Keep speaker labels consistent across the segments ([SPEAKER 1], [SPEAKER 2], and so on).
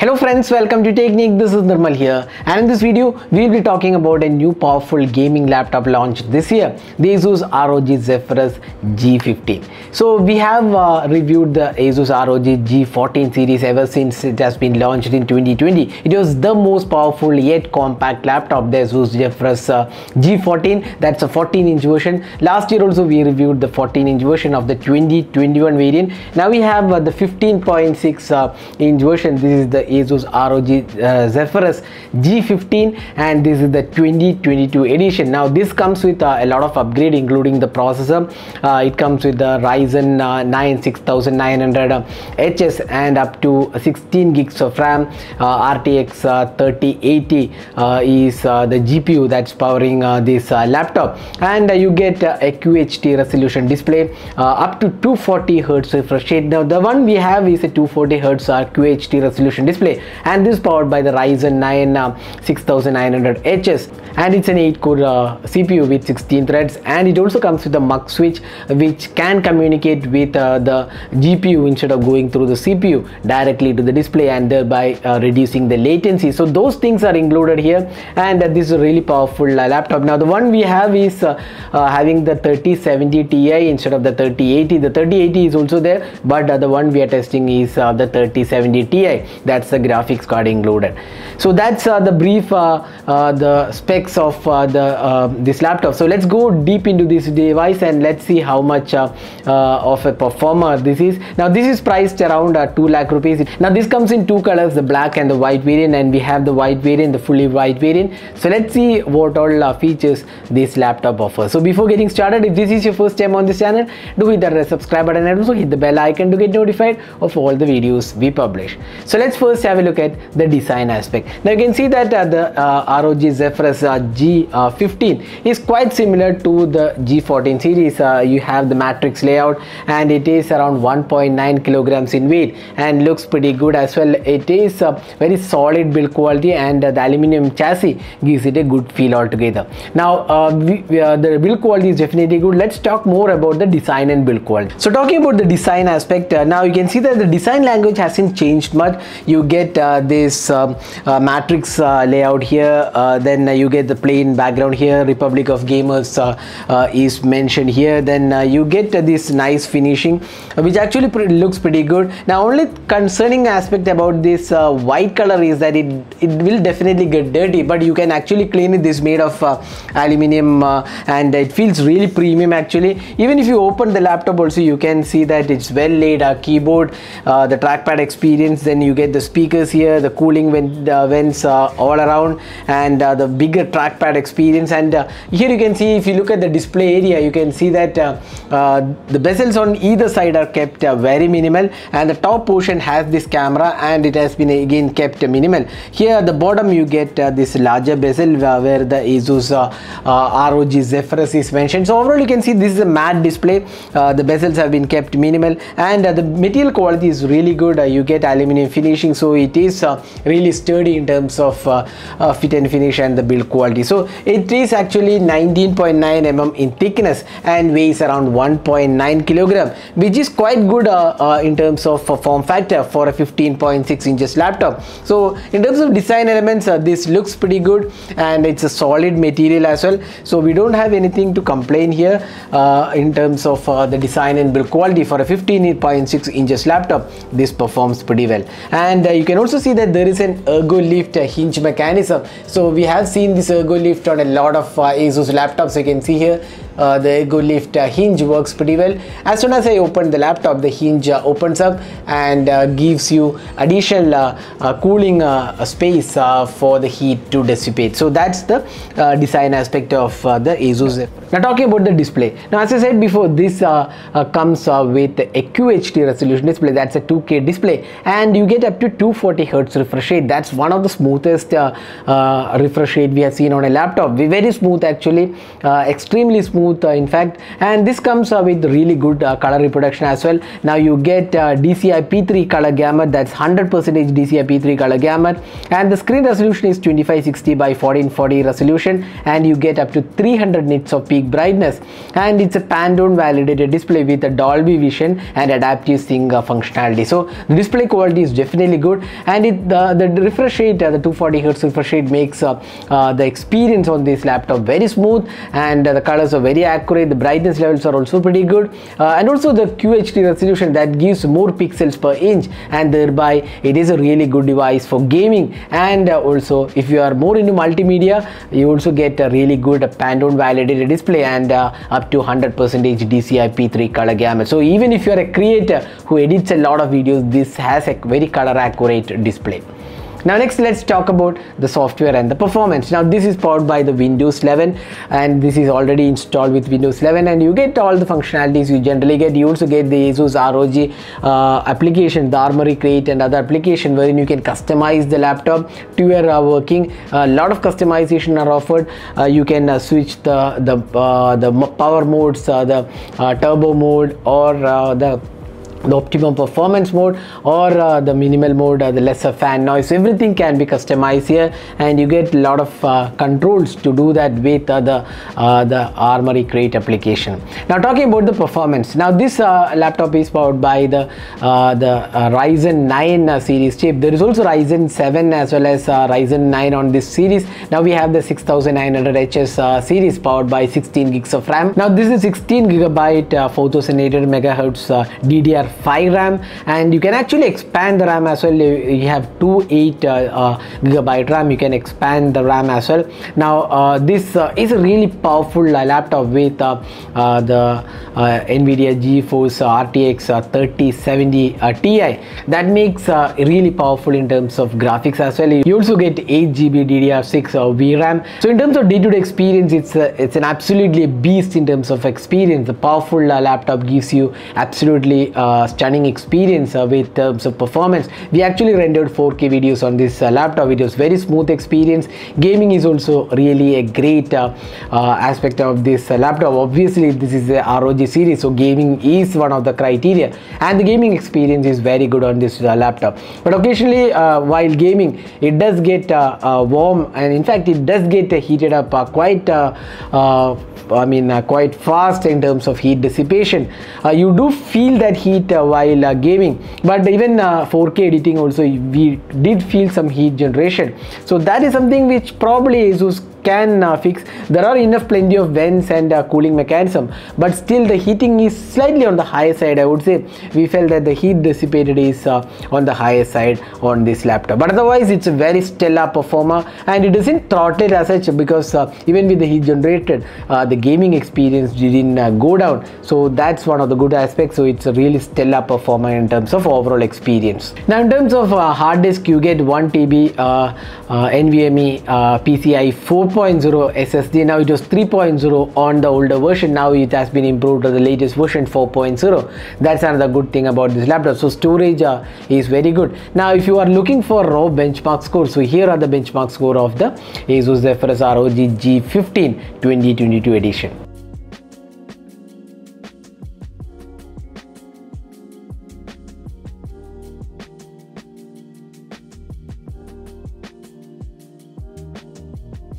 [SPEAKER 1] Hello friends, welcome to Technique. This is Nirmal here, and in this video we will be talking about a new powerful gaming laptop launched this year, the ASUS ROG Zephyrus G15. So we have reviewed the ASUS ROG G14 series ever since it has been launched in 2020. It was the most powerful yet compact laptop, the ASUS Zephyrus G14. That's a 14-inch version. Last year also we reviewed the 14-inch version of the 2021 variant. Now we have the 15.6-inch version. This is the ASUS ROG Zephyrus G15, and this is the 2022 edition. Now this comes with a lot of upgrade, including the processor. It comes with the Ryzen 9 6900HS and up to 16 gigs of RAM. RTX 3080 is the GPU that's powering this laptop, and you get a QHD resolution display up to 240 Hz refresh rate. Now the one we have is a 240 Hz QHD resolution display, and this is powered by the Ryzen 9 6900HS, and it's an 8-core CPU with 16 threads, and it also comes with a MUX switch which can communicate with the GPU instead of going through the CPU directly to the display, and thereby reducing the latency. So those things are included here, and this is a really powerful laptop. Now the one we have is having the 3070 Ti instead of the 3080. The 3080 is also there, but the one we are testing is the 3070 Ti. That's the graphics card included. So that's the brief the specs of this laptop. So let's go deep into this device and let's see how much of a performer this is. Now this is priced around 2 lakh rupees. Now this comes in two colors, the black and the white variant, and we have the white variant, the fully white variant. So let's see what all features this laptop offers. So before getting started, if this is your first time on this channel, do hit that subscribe button and also hit the bell icon to get notified of all the videos we publish. So let's first have a look at the design aspect. Now you can see that the ROG Zephyrus G15 is quite similar to the G14 series. You have the matrix layout, and it is around 1.9 kilograms in weight and looks pretty good as well. It is very solid build quality, and the aluminum chassis gives it a good feel altogether. Now the build quality is definitely good. Let's talk more about the design and build quality. So talking about the design aspect, now you can see that the design language hasn't changed much. You get this matrix layout here, then you get the plain background here. Republic of Gamers is mentioned here. Then you get this nice finishing which actually looks pretty good. Now only concerning aspect about this white color is that it will definitely get dirty, but you can actually clean it. This is made of aluminum, and it feels really premium actually. Even if you open the laptop also, you can see that it's well laid. Keyboard, the trackpad experience, then you get the speakers here, the cooling vents all around, and the bigger trackpad experience. And here you can see, if you look at the display area, you can see that the bezels on either side are kept very minimal, and the top portion has this camera, and it has been again kept minimal. Here at the bottom you get this larger bezel where the ASUS ROG Zephyrus is mentioned. So overall you can see this is a matte display. The bezels have been kept minimal, and the material quality is really good. You get aluminum finishing, so it is really sturdy in terms of fit and finish and the build quality. So it is actually 19.9 mm in thickness and weighs around 1.9 kilogram, which is quite good in terms of form factor for a 15.6 inches laptop. So in terms of design elements, this looks pretty good, and it's a solid material as well. So we don't have anything to complain here in terms of the design and build quality. For a 15.6 inches laptop, this performs pretty well. And you can also see that there is an ergo lift hinge mechanism. So we have seen this ergo lift on a lot of ASUS laptops. You can see here the ergo lift hinge works pretty well. As soon as I open the laptop, the hinge opens up and gives you additional cooling space for the heat to dissipate. So that's the design aspect of the ASUS Zephyrus. Now talking about the display, now as I said before, this comes with a QHD resolution display. That's a 2K display, and you get up to 240 Hz refresh rate. That's one of the smoothest refresh rate we have seen on a laptop. Very smooth actually, extremely smooth smooth in fact, and this comes with really good color reproduction as well. Now you get DCI P3 color gamut, that's 100% DCI P3 color gamut, and the screen resolution is 2560 by 1440 resolution, and you get up to 300 nits of peak brightness, and it's a Pantone validated display with a Dolby Vision and adaptive sync functionality. So the display quality is definitely good, and the refresh rate, the 240 Hz refresh rate makes the experience on this laptop very smooth, and the colors are very accurate. The brightness levels are also pretty good, and also the QHD resolution that gives more pixels per inch, and thereby it is a really good device for gaming. And also if you are more into multimedia, you also get a really good Pantone validated display and up to 100% DCI P3 color gamut. So even if you are a creator who edits a lot of videos, this has a very color accurate display. Now next, let's talk about the software and the performance. Now this is powered by the Windows 11, and this is already installed with Windows 11, and you get all the functionalities you generally get. You also get the ASUS ROG application, the Armory Crate and other application, wherein you can customize the laptop to your working. A lot of customization are offered. You can switch the power modes, the turbo mode, or the optimum performance mode, or the minimal mode, the lesser fan noise. Everything can be customized here, and you get a lot of controls to do that with the Armory Crate application. Now talking about the performance, now this laptop is powered by the Ryzen 9 series chip. There is also Ryzen 7 as well as Ryzen 9 on this series. Now we have the 6900HS series powered by 16 gigs of RAM. Now this is 16 gigabyte 4800 megahertz DDR5 RAM, and you can actually expand the RAM as well. You have 8 gigabyte RAM. You can expand the RAM as well. Now this is a really powerful laptop with the NVIDIA GeForce RTX 3070 Ti. That makes really powerful in terms of graphics as well. You also get 8 GB DDR6 VRAM. So in terms of day-to-day experience, it's an absolutely beast in terms of experience. The powerful laptop gives you absolutely stunning experience with terms of performance. We actually rendered 4K videos on this laptop. It was very smooth experience. Gaming is also really a great aspect of this laptop. Obviously this is a ROG series, so gaming is one of the criteria, and the gaming experience is very good on this laptop. But occasionally while gaming, it does get warm, and in fact it does get heated up quite quite fast in terms of heat dissipation. You do feel that heat while gaming, but even 4K editing also we did feel some heat generation. So that is something which probably ASUS can fix. There are plenty of vents and cooling mechanism, but still the heating is slightly on the higher side. I would say we felt that the heat dissipated is on the higher side on this laptop, but otherwise it's a very stellar performer, and it isn't throttled as such, because even with the heat generated, the gaming experience didn't go down. So that's one of the good aspects. So it's a really stellar performer in terms of overall experience. Now in terms of hard disk, you get 1 TB NVMe PCI 4.0 SSD. Now it was 3.0 on the older version. Now it has been improved to the latest version 4.0. That's another good thing about this laptop. So storage is very good. Now if you are looking for raw benchmark score, so here are the benchmark score of the ASUS Zephyrus ROG G15 2022 edition.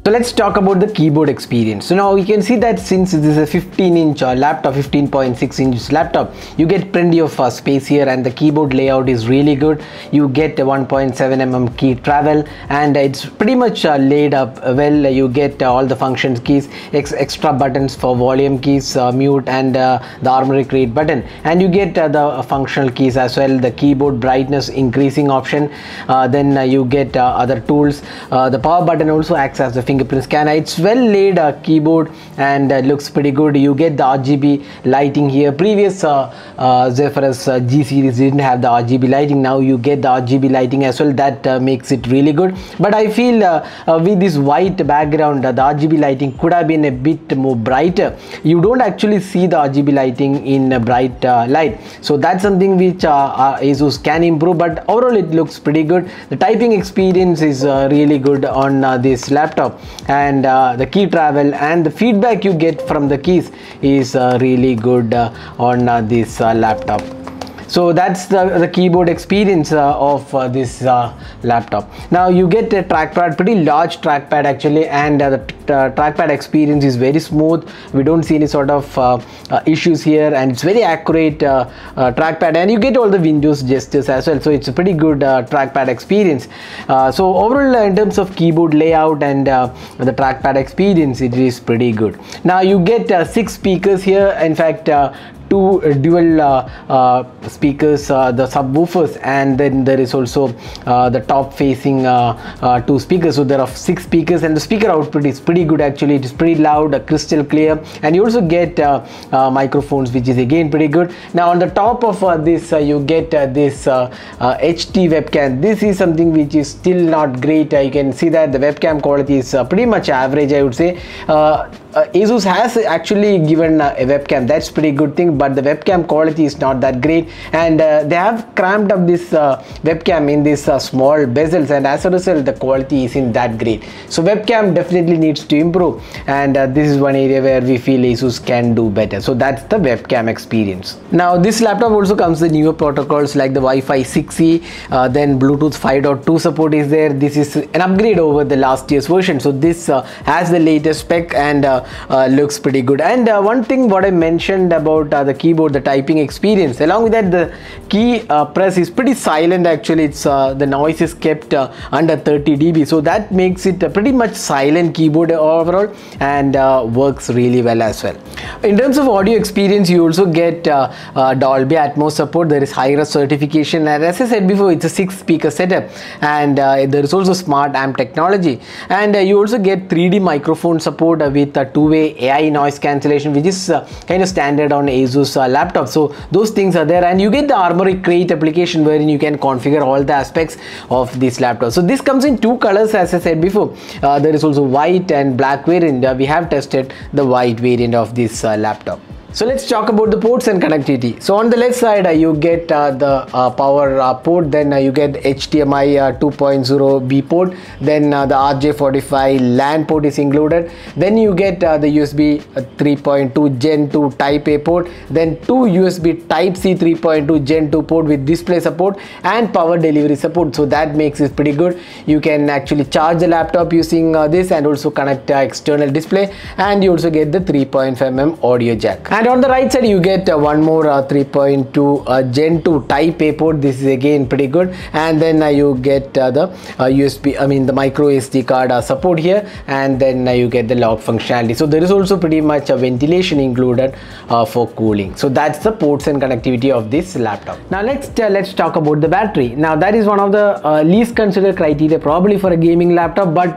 [SPEAKER 1] So let's talk about the keyboard experience. So now you can see that since this is a 15-inch laptop, 15.6-inch laptop, you get plenty of space here, and the keyboard layout is really good. You get a 1.7 mm key travel, and it's pretty much laid up well. You get all the functions keys, extra buttons for volume keys, mute, and the Armory Crate button, and you get the functional keys as well, the keyboard brightness increasing option. Then you get other tools. The power button also acts as the fingerprint scanner. It's well laid keyboard, and looks pretty good. You get the RGB lighting here. Previous Zephyrus G series didn't have the RGB lighting. Now you get the RGB lighting as well. That makes it really good. But I feel with this white background, the RGB lighting could have been a bit more brighter. You don't actually see the RGB lighting in a bright light. So that's something which ASUS can improve, but overall it looks pretty good. The typing experience is really good on this laptop. and the key travel and the feedback you get from the keys is really good on this laptop. So that's the keyboard experience of this laptop. Now you get a trackpad, pretty large trackpad actually, and the trackpad experience is very smooth. We don't see any sort of issues here, and it's very accurate trackpad, and you get all the Windows gestures as well. So it's a pretty good trackpad experience. So overall, in terms of keyboard layout and the trackpad experience, it is pretty good. Now you get 6 speakers here. In fact, 2 dual speakers, the subwoofers, and then there is also the top facing 2 speakers. So there are 6 speakers, and the speaker output is pretty good actually. It is pretty loud, crystal clear, and you also get microphones, which is again pretty good. Now on the top of this you get this HD webcam. This is something which is still not great. You can see that the webcam quality is pretty much average, I would say. ASUS has actually given a webcam, that's pretty good thing, but the webcam quality is not that great, and they have cramped up this webcam in this small bezels, and as a result the quality isn't that great. So webcam definitely needs to improve, and this is one area where we feel ASUS can do better. So that's the webcam experience. Now this laptop also comes with newer protocols like the Wi-Fi 6E, then Bluetooth 5.2 support is there. This is an upgrade over the last year's version, so this has the latest spec and looks pretty good. And one thing what I mentioned about the keyboard, the typing experience, along with that the key press is pretty silent actually. It's the noise is kept under 30 dB, so that makes it a pretty much silent keyboard overall, and works really well as well. In terms of audio experience, you also get Dolby Atmos support. There is high-res certification, and as I said before, it's a 6 speaker setup, and there is also smart amp technology, and you also get 3D microphone support with 2-way AI noise cancellation, which is kind of standard on ASUS laptop. So those things are there, and you get the Armoury Crate application wherein you can configure all the aspects of this laptop. So this comes in 2 colors, as I said before. There is also white and black variant. We have tested the white variant of this laptop. So let's talk about the ports and connectivity. So on the left side you get the power port, then you get HDMI 2.0B port, then the RJ45 LAN port is included, then you get the USB 3.2 Gen 2 Type A port, then 2 USB Type C 3.2 Gen 2 port with display support and power delivery support. So that makes it pretty good. You can actually charge the laptop using this, and also connect external display, and you also get the 3.5mm audio jack. And on the right side you get one more 3.2 Gen 2 Type A port. This is again pretty good, and then you get the the micro SD card support here, and then you get the lock functionality. So there is also pretty much a ventilation included for cooling. So that's the ports and connectivity of this laptop. Now let's talk about the battery. Now that is one of the least considered criteria probably for a gaming laptop, but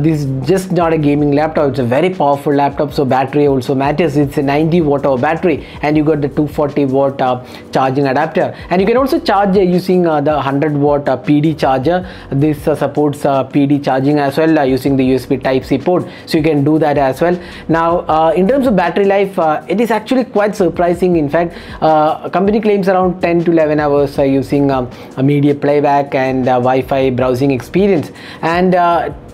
[SPEAKER 1] this is just not a gaming laptop. It's a very powerful laptop, so battery also matters. It's a 90 watt-hour battery, and you got the 240 watt charging adapter, and you can also charge using the 100 watt PD charger. This supports PD charging as well using the USB Type C port, so you can do that as well. Now in terms of battery life, it is actually quite surprising. In fact, company claims around 10 to 11 hours using a media playback and Wi-Fi browsing experience, and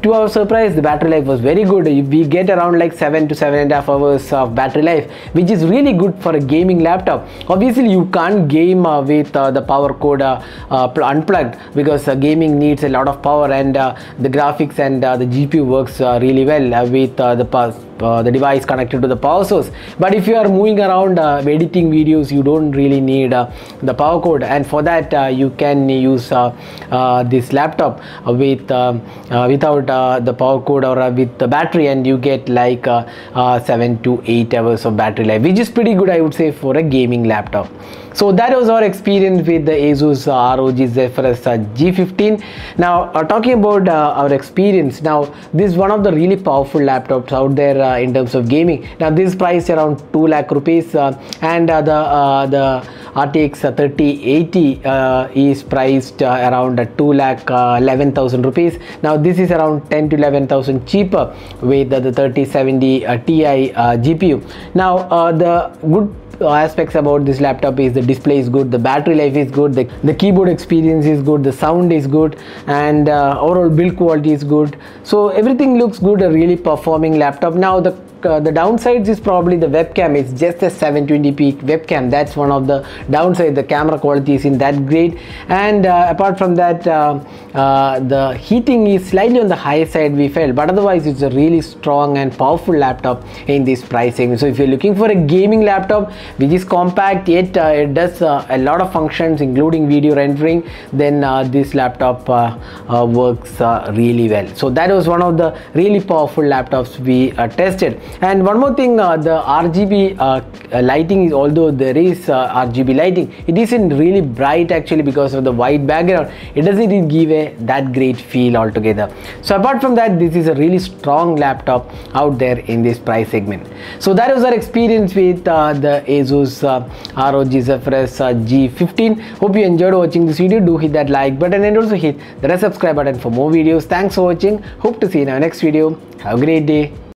[SPEAKER 1] to our surprise, the battery life was very good. We get around like 7 to 7.5 hours of battery life, which is really good for a gaming laptop. Obviously you can't game with the power cord unplugged, because gaming needs a lot of power, and the graphics and the GPU works really well with the device connected to the power source. But if you are moving around editing videos, you don't really need the power cord, and for that you can use this laptop without the power cord or with the battery, and you get like 7 to 8 hours of battery life, which is pretty good, I would say, for a gaming laptop. So that was our experience with the ASUS ROG Zephyrus G15. Now talking about our experience, now this is one of the really powerful laptops out there in terms of gaming. Now this is priced around 2 lakh rupees, and the RTX 3080 is priced around 2 lakh 11,000 rupees. Now this is around 10 to 11,000 cheaper with the 3070 Ti GPU. Now the good aspects about this laptop is the display is good, the battery life is good, the keyboard experience is good, the sound is good, and overall build quality is good. So everything looks good, a really performing laptop. Now the downsides is probably the webcam. It's just a 720p webcam. That's one of the downsides. The camera quality isn't that great, and apart from that, the heating is slightly on the high side, we felt, but otherwise it's a really strong and powerful laptop in this pricing. So if you're looking for a gaming laptop which is compact yet it does a lot of functions including video rendering, then this laptop works really well. So that was one of the really powerful laptops we tested. And one more thing, the RGB lighting is, although there is RGB lighting, it isn't really bright actually because of the white background. It doesn't give that great feel altogether. So apart from that, this is a really strong laptop out there in this price segment. So that was our experience with the ASUS ROG Zephyrus G15. Hope you enjoyed watching this video. Do hit that like button and also hit the subscribe button for more videos. Thanks for watching. Hope to see you in our next video. Have a great day.